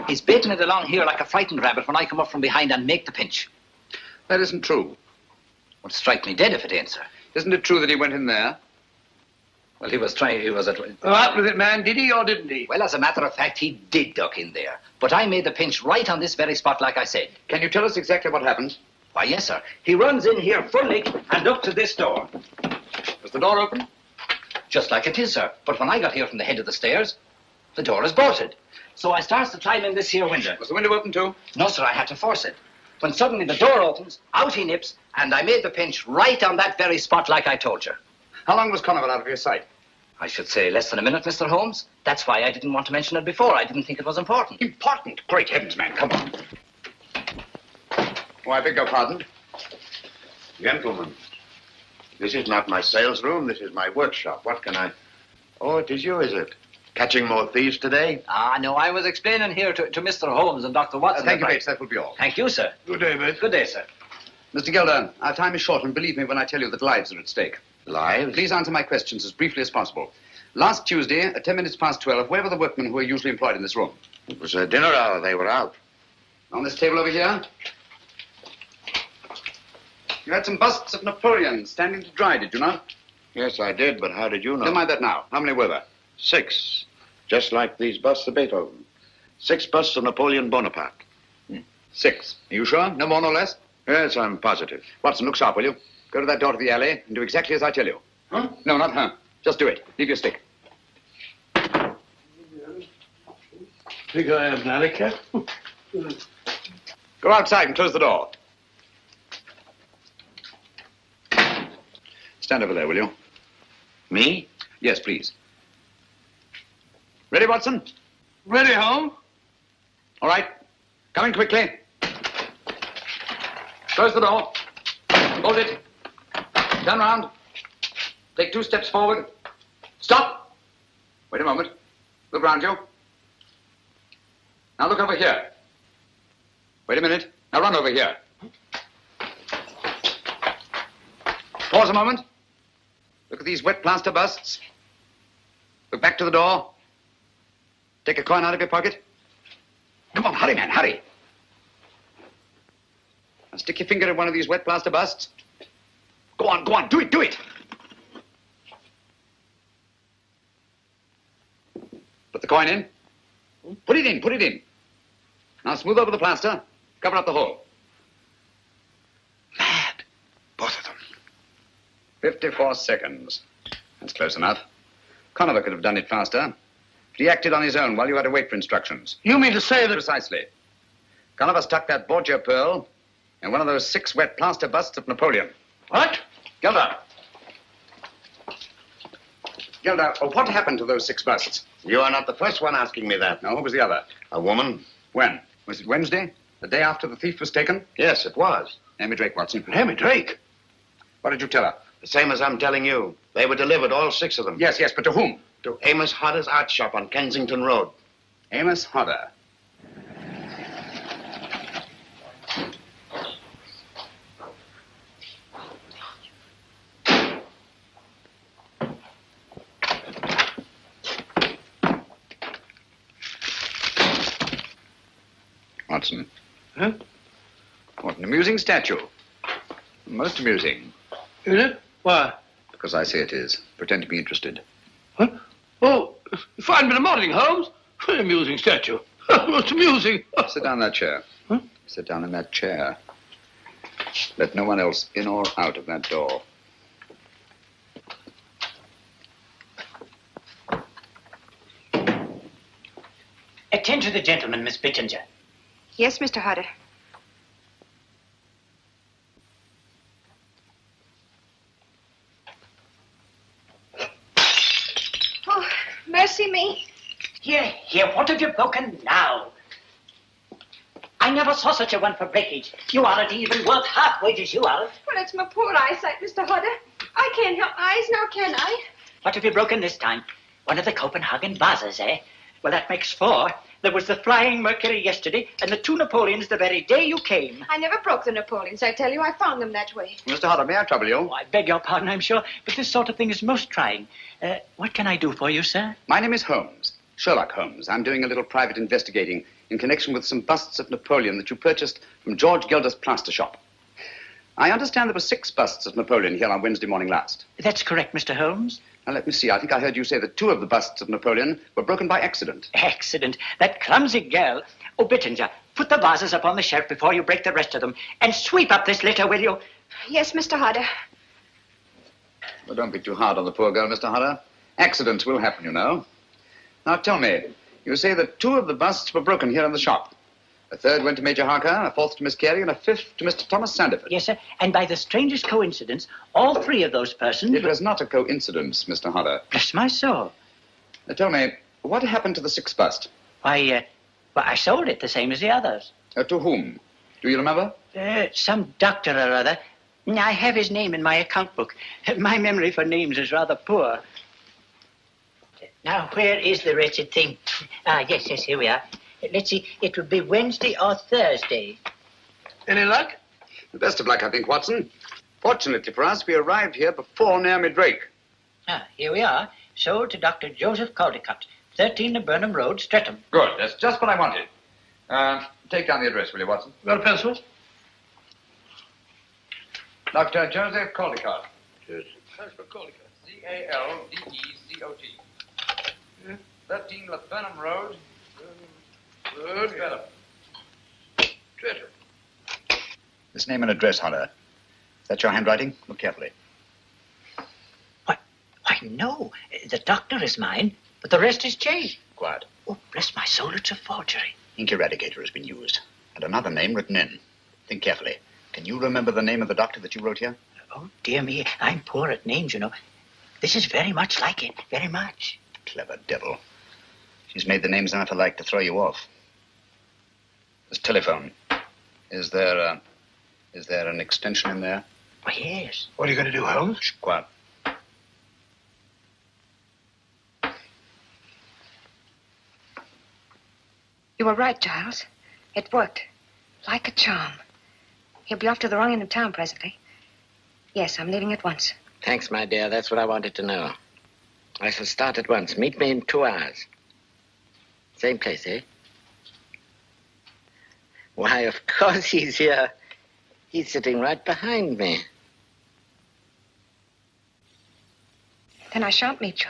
He's baiting it along here like a frightened rabbit when I come up from behind and make the pinch. That isn't true. Would strike me dead if it ain't, sir. Isn't it true that he went in there? Well, he was at... What with it, man? Did he or didn't he? Well, as a matter of fact, he did duck in there. But I made the pinch right on this very spot, like I said. Can you tell us exactly what happened? Why, yes, sir. He runs in here fully and up to this door. Was the door open? Just like it is, sir. But when I got here from the head of the stairs, the door is bolted. So I starts to climb in this here window. Was the window open too? No, sir, I had to force it. When suddenly the door opens, out he nips, and I made the pinch right on that very spot like I told you. How long was Conover out of your sight? I should say less than a minute, Mr. Holmes. That's why I didn't want to mention it before. I didn't think it was important. Important? Great heavens, man, come on. Oh, I beg your pardon? Gentlemen, this is not my sales room. This is my workshop. What can I... Oh, it is you, is it? Catching more thieves today? Ah, no, I was explaining here to Mr. Holmes and Dr. Watson. Thank you, Bates. That will be all. Thank you, sir. Good day, Bates. Good day, sir. Mr. Gelder, our time is short, and believe me when I tell you that lives are at stake. Lives? Please answer my questions as briefly as possible. Last Tuesday, at 10 minutes past 12, where were the workmen who were usually employed in this room? It was a dinner hour. They were out. On this table over here? You had some busts of Napoleon standing to dry, did you not? Yes, I did, but how did you know? Never mind that now. How many were there? 6. Just like these busts of Beethoven. 6 busts of Napoleon Bonaparte. 6. Are you sure? No more, no less? Yes, I'm positive. Watson, look sharp, will you? Go to that door to the alley and do exactly as I tell you. Huh? No, not her. Just do it. Leave your stick. Think I am, Nalicat? Go outside and close the door. Stand over there, will you? Me? Yes, please. Ready, Watson? Ready, Holmes? All right. Come in quickly. Close the door. Hold it. Turn round. Take 2 steps forward. Stop. Wait a moment. Look round you. Now look over here. Wait a minute. Now run over here. Pause a moment. Look at these wet plaster busts. Look back to the door. Take a coin out of your pocket. Come on, hurry, man, hurry. Now stick your finger in one of these wet plaster busts. Go on, do it, do it. Put the coin in. Put it in, put it in. Now smooth over the plaster. Cover up the hole. Mad. Both of them. 54 seconds. That's close enough. Conover could have done it faster. But he acted on his own while you had to wait for instructions. You mean to say that... Precisely. Conover stuck that Borgia Pearl in one of those 6 wet plaster busts of Napoleon. What? Gelder. Gelder, what happened to those 6 busts? You are not the first one asking me that. No, who was the other? A woman? When? Was it Wednesday? The day after the thief was taken? Yes, it was. Amy Drake, Watson. Amy Drake? What did you tell her? The same as I'm telling you. They were delivered, all 6 of them. Yes, but to whom? To Amos Hodder's art shop on Kensington Road. Amos Hodder. Watson. Huh? What an amusing statue. Most amusing. Is it? Why? Because I say it is. Pretend to be interested. What? Oh, fine bit of modeling, Holmes. An amusing statue. Most amusing. Sit down in that chair. Huh? Sit down in that chair. Let no one else in or out of that door. Attend to the gentleman, Miss Bittinger. Yes, Mr. Hodder. Oh, mercy me. Here, what have you broken now? I never saw such a one for breakage. You aren't even worth half wages, you aren't. Well, it's my poor eyesight, Mr. Hodder. I can't help eyes now, can I? What have you broken this time? One of the Copenhagen vases, eh? Well, that makes 4. There was the Flying Mercury yesterday, and the 2 Napoleons the very day you came. I never broke the Napoleons, I tell you. I found them that way. Mr. Hodder, may I trouble you? Oh, I beg your pardon, I'm sure, but this sort of thing is most trying. What can I do for you, sir? My name is Holmes, Sherlock Holmes. I'm doing a little private investigating in connection with some busts of Napoleon that you purchased from George Gelder's plaster shop. I understand there were 6 busts of Napoleon here on Wednesday morning last. That's correct, Mr. Holmes. Now, let me see. I think I heard you say that 2 of the busts of Napoleon were broken by accident. Accident? That clumsy girl. Oh, Bittinger, put the vases up on the shelf before you break the rest of them. And sweep up this litter, will you? Yes, Mr. Hodder. Well, don't be too hard on the poor girl, Mr. Hodder. Accidents will happen, you know. Now, tell me, you say that 2 of the busts were broken here in the shop. A 3rd went to Major Harker, a 4th to Miss Carey, and a 5th to Mr. Thomas Sanderford. Yes, sir. And by the strangest coincidence, all 3 of those persons... It was not a coincidence, Mr. Hodder. Bless my soul. Now, tell me, what happened to the 6th bust? Why, I sold it the same as the others. To whom? Do you remember? Some doctor or other. I have his name in my account book. My memory for names is rather poor. Now, where is the wretched thing? Yes, here we are. Let's see, it would be Wednesday or Thursday. Any luck? The best of luck, I think, Watson. Fortunately for us, we arrived here before Naomi Drake. Here we are. Sold to Dr. Joseph Caldecott, 13 the Burnham Road, Streatham. Good. That's just what I wanted. Take down the address, will you, Watson? Got a pencil? Dr. Joseph Caldecott. Joseph Caldecott. C-A-L-D-E-C-O-T. 13 the Burnham Road. Good. Streatham. This name and address, Hodder. Is that your handwriting? Look carefully. Why, no. The doctor is mine, but the rest is changed. Quiet. Oh, bless my soul, it's a forgery. Ink eradicator has been used, and another name written in. Think carefully. Can you remember the name of the doctor that you wrote here? Oh, dear me, I'm poor at names, you know. This is very much like it, very much. Clever devil. She's made the names enough alike to throw you off. This telephone. Is there an extension in there? Oh, yes. What are you going to do, Holmes? Shh, quiet. You were right, Giles. It worked. Like a charm. He'll be off to the wrong end of town presently. Yes, I'm leaving at once. Thanks, my dear. That's what I wanted to know. I shall start at once. Meet me in 2 hours. Same place, eh? Why, of course he's here. He's sitting right behind me. Then I shan't meet you.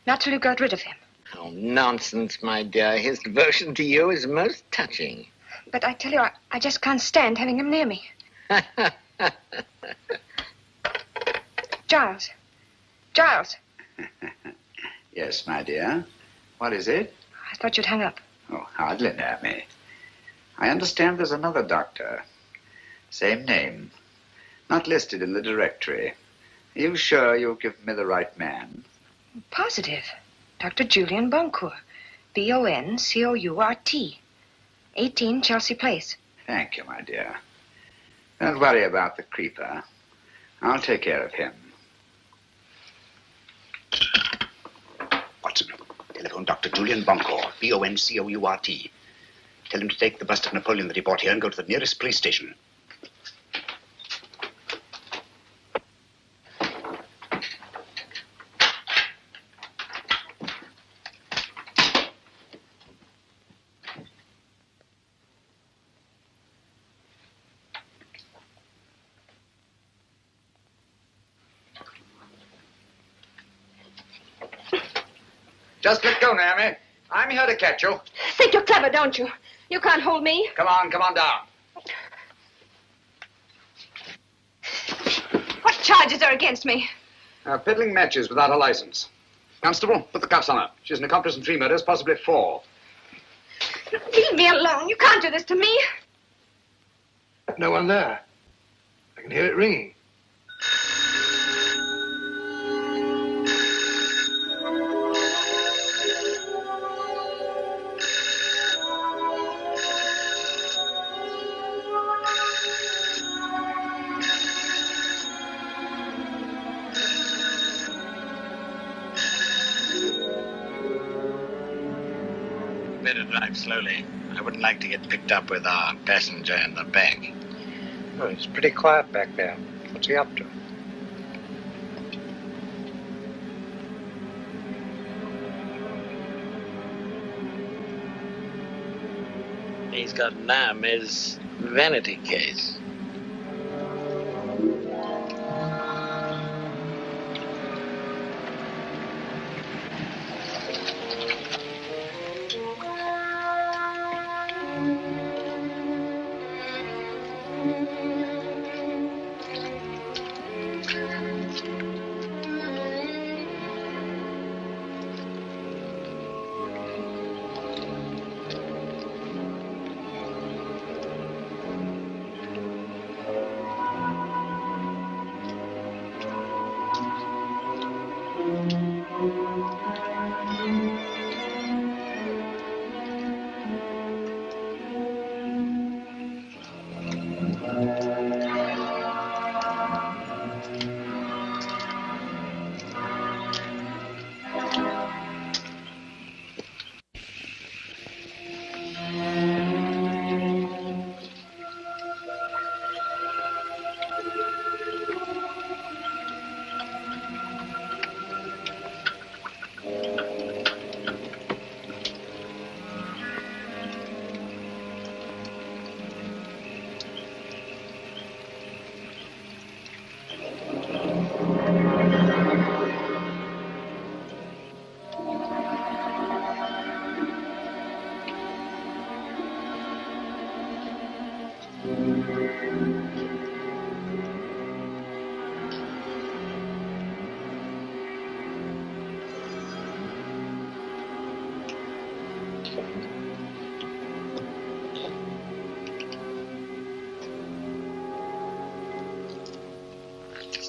Not till you got rid of him. Oh, nonsense, my dear. His devotion to you is most touching. But I tell you, I just can't stand having him near me. Giles. Giles. Yes, my dear. What is it? I thought you'd hung up. Oh, hardly, Naomi. I understand there's another doctor. Same name. Not listed in the directory. Are you sure you'll give me the right man? Positive. Dr. Julian Boncourt. Boncourt. 18 Chelsea Place. Thank you, my dear. Don't worry about the creeper. I'll take care of him. Watson, telephone Dr. Julian Boncourt, Boncourt. Tell him to take the bust of Napoleon that he bought here and go to the nearest police station. Just let go, Naomi. I'm here to catch you. Think you're clever, don't you? You can't hold me. Come on down. What charges are against me? Peddling matches without a license. Constable, put the cuffs on her. She's an accomplice in 3 murders, possibly 4. Leave me alone. You can't do this to me. No one there. I can hear it ringing. better drive slowly. I wouldn't like to get picked up with our passenger in the back. Oh, it's pretty quiet back there. What's he up to? He's got his vanity case.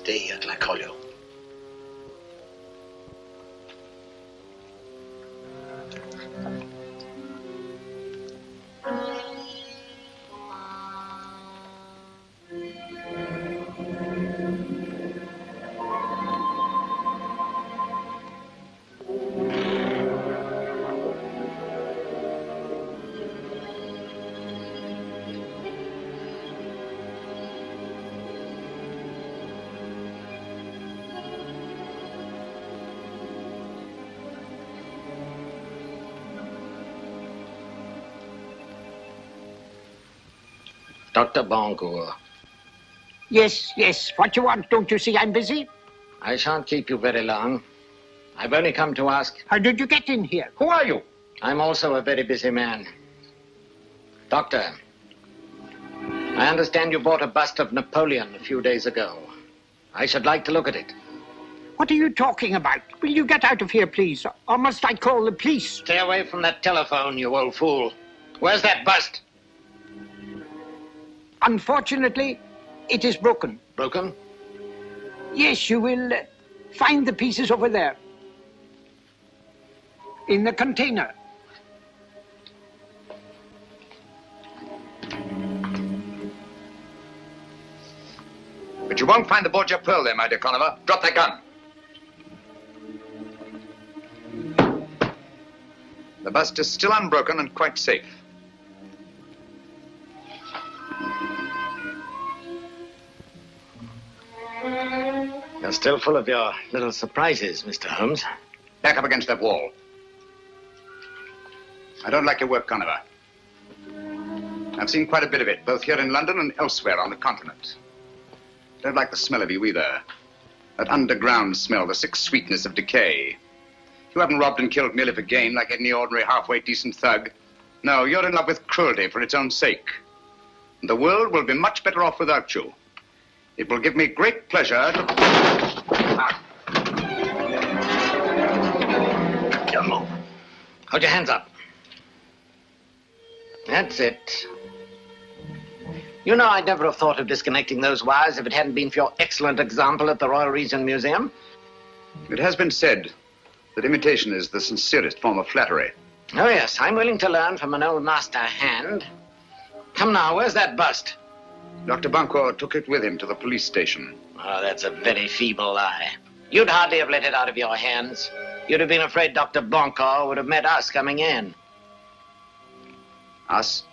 Stay here till I call you. Dr. Boncourt. Yes, yes. What you want? Don't you see I'm busy? I shan't keep you very long. I've only come to ask... How did you get in here? Who are you? I'm also a very busy man. Doctor, I understand you bought a bust of Napoleon a few days ago. I should like to look at it. What are you talking about? Will you get out of here, please? Or must I call the police? Stay away from that telephone, you old fool. Where's that bust? Unfortunately, it is broken. Broken? Yes, you will find the pieces over there. In the container. But you won't find the Borgia Pearl there, my dear Conover. Drop that gun. The bust is still unbroken and quite safe. You're still full of your little surprises, Mr. Holmes. Back up against that wall. I don't like your work, Conover. I've seen quite a bit of it, both here in London and elsewhere on the continent. Don't like the smell of you either. That underground smell, the sick sweetness of decay. You haven't robbed and killed merely for gain like any ordinary halfway decent thug. No, you're in love with cruelty for its own sake. And the world will be much better off without you. It will give me great pleasure to... Don't move. Hold your hands up. That's it. You know, I'd never have thought of disconnecting those wires if it hadn't been for your excellent example at the Royal Regent Museum. It has been said that imitation is the sincerest form of flattery. Oh, yes, I'm willing to learn from an old master hand. Come now, where's that bust? Dr. Boncourt took it with him to the police station. Oh, that's a very feeble lie. You'd hardly have let it out of your hands. You'd have been afraid Dr. Boncourt would have met us coming in. Us?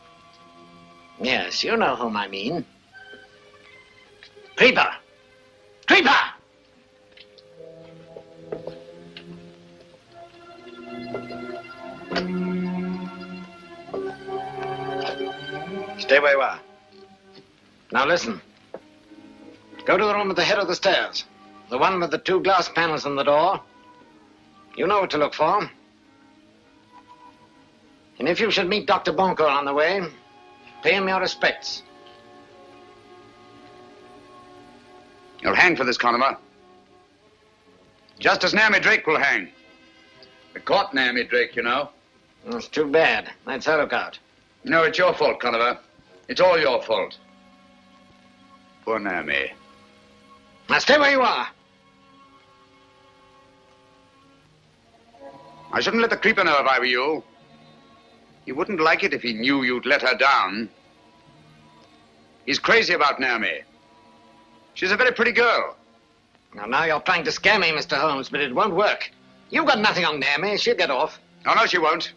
Yes, you know whom I mean. Creeper! Creeper! Stay where you are. Now listen. Go to the room at the head of the stairs. The one with the 2 glass panels in the door. You know what to look for. And if you should meet Dr. Boncourt on the way, pay him your respects. You'll hang for this, Conover. Just as Naomi Drake will hang. We caught Naomi Drake, you know. That's too bad. That's her lookout. No, it's your fault, Conover. It's all your fault. Poor Naomi. Now stay where you are. I shouldn't let the creeper know if I were you. He wouldn't like it if he knew you'd let her down. He's crazy about Naomi. She's a very pretty girl. Now you're trying to scare me, Mr. Holmes, but it won't work. You've got nothing on Naomi. She'll get off. Oh, no, she won't.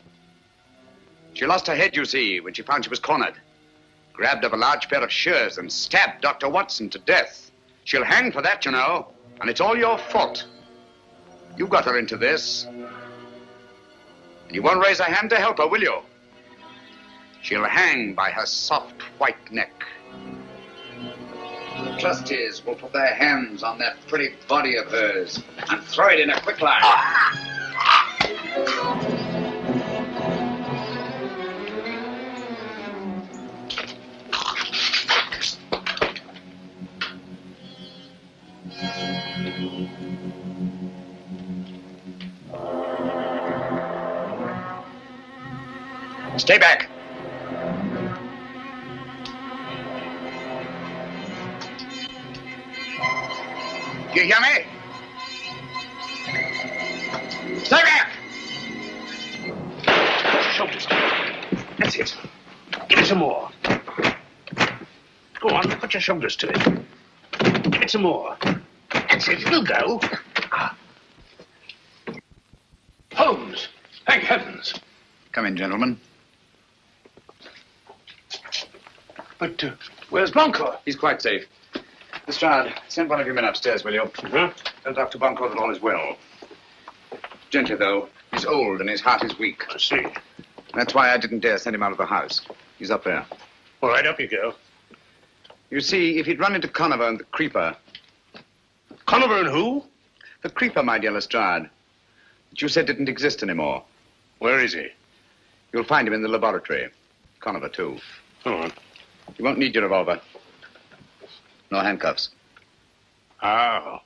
She lost her head, you see, when she found she was cornered. Grabbed up a large pair of shears and stabbed Dr. Watson to death. She'll hang for that, you know, and it's all your fault. You got her into this. And you won't raise a hand to help her, will you? She'll hang by her soft white neck. The trustees will put their hands on that pretty body of hers and throw it in a quicklime. Stay back. Do you hear me? Stay back! Shoulders. That's it. Give it some more. Go on, put your shoulders to it. Give it some more. That's it, it'll go. Holmes! Thank heavens! Come in, gentlemen. But where's Boncourt? He's quite safe. Lestrade, send one of your men upstairs, will you? Uh-huh. Tell Dr. Boncourt that all is well. Gently, though. He's old and his heart is weak. I see. That's why I didn't dare send him out of the house. He's up there. All right, up you go. You see, if he'd run into Conover and the Creeper... Conover and who? The Creeper, my dear Lestrade. That you said didn't exist anymore. Where is he? You'll find him in the laboratory. Conover, too. Go on. You won't need your revolver. No handcuffs. Oh.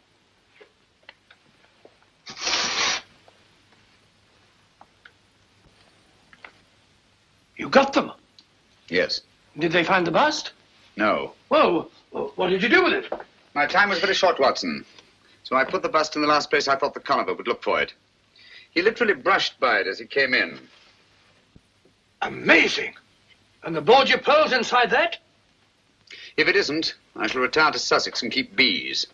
You got them? Yes. Did they find the bust? No. Well, what did you do with it? My time was very short, Watson. So I put the bust in the last place I thought the Conover would look for it. He literally brushed by it as he came in. Amazing. And the Borgia Pearl's inside that? If it isn't, I shall retire to Sussex and keep bees.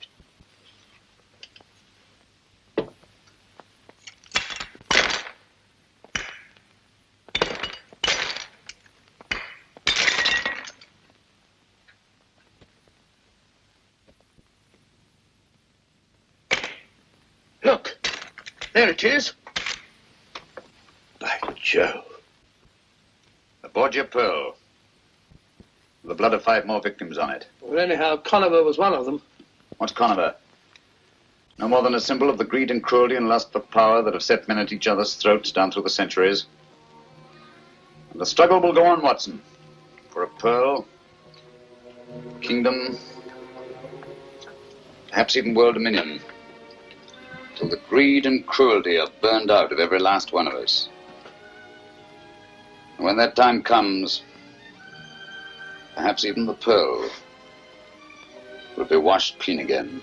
Look, there it is. By Jove. The Borgia Pearl. The blood of 5 more victims on it. Well, anyhow, Conover was one of them. What's Conover? No more than a symbol of the greed and cruelty and lust for power that have set men at each other's throats down through the centuries. And the struggle will go on, Watson. For a pearl, kingdom, perhaps even world dominion. Till the greed and cruelty are burned out of every last one of us. And when that time comes, perhaps even the pearl will be washed clean again.